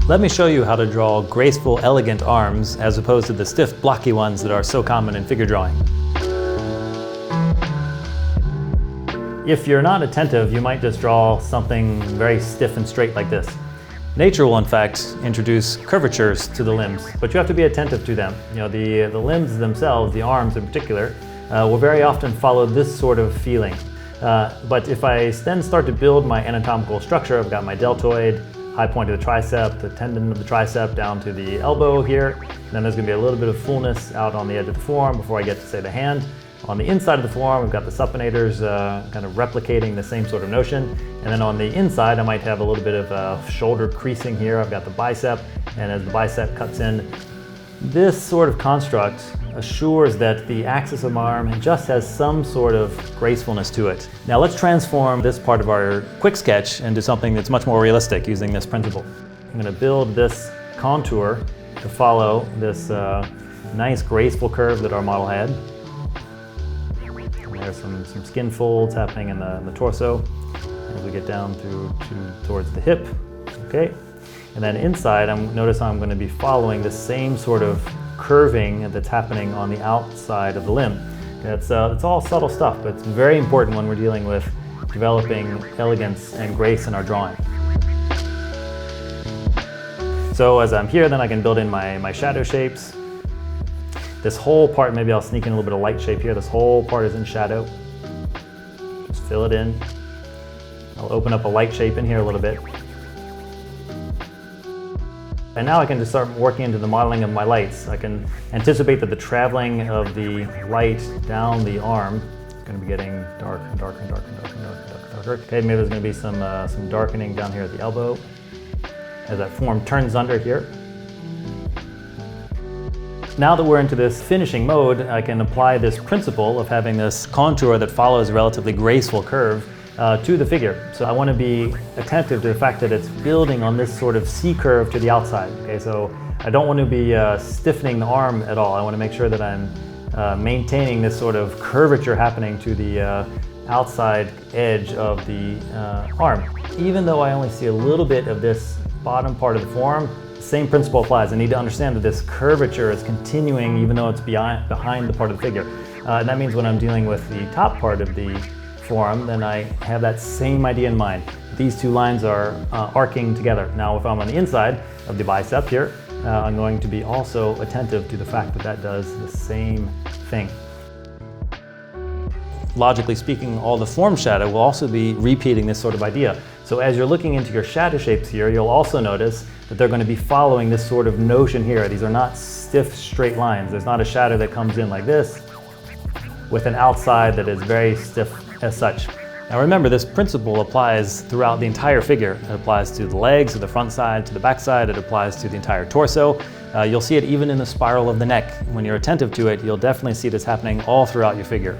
Let me show you how to draw graceful, elegant arms as opposed to the stiff, blocky ones that are so common in figure drawing. If you're not attentive, you might just draw something very stiff and straight like this. Nature will in fact introduce curvatures to the limbs, but you have to be attentive to them. You know, the limbs themselves, the arms in particular, will very often follow this sort of feeling. But if I then start to build my anatomical structure, I've got my deltoid, high point of the tricep, the tendon of the tricep down to the elbow here. And then there's going to be a little bit of fullness out on the edge of the forearm before I get to, say, the hand. On the inside of the forearm, we've got the supinators kind of replicating the same sort of notion. And then on the inside, I might have a little bit of shoulder creasing here. I've got the bicep, and as the bicep cuts in, this sort of construct assures that the axis of my arm just has some sort of gracefulness to it. Now let's transform this part of our quick sketch into something that's much more realistic using this principle. I'm going to build this contour to follow this nice graceful curve that our model had. And there's some skin folds happening in the torso as we get down towards the hip. Okay. And then inside, notice I'm going to be following the same sort of curving that's happening on the outside of the limb. It's all subtle stuff, but it's very important when we're dealing with developing elegance and grace in our drawing. So as I'm here, then I can build in my shadow shapes. This whole part, maybe I'll sneak in a little bit of light shape here. This whole part is in shadow. Just fill it in. I'll open up a light shape in here a little bit. And now I can just start working into the modeling of my lights. I can anticipate that the traveling of the light down the arm is going to be getting dark and darker and darker and darker and darker and darker. Okay, maybe there's going to be some darkening down here at the elbow as that form turns under here. Now that we're into this finishing mode, I can apply this principle of having this contour that follows a relatively graceful curve to the figure. So I want to be attentive to the fact that it's building on this sort of C curve to the outside. Okay, so I don't want to be stiffening the arm at all. I want to make sure that I'm maintaining this sort of curvature happening to the outside edge of the arm. Even though I only see a little bit of this bottom part of the forearm, the same principle applies. I need to understand that this curvature is continuing even though it's behind the part of the figure. And that means when I'm dealing with the top part of the forearm, then I have that same idea in mind. These two lines are arcing together. Now if I'm on the inside of the bicep here, I'm going to be also attentive to the fact that that does the same thing. Logically speaking, all the form shadow will also be repeating this sort of idea. So as you're looking into your shadow shapes here, you'll also notice that they're going to be following this sort of notion here. These are not stiff, straight lines. There's not a shadow that comes in like this with an outside that is very stiff as such. Now remember, this principle applies throughout the entire figure. It applies to the legs, to the front side, to the back side. It applies to the entire torso. You'll see it even in the spiral of the neck. When you're attentive to it, you'll definitely see this happening all throughout your figure.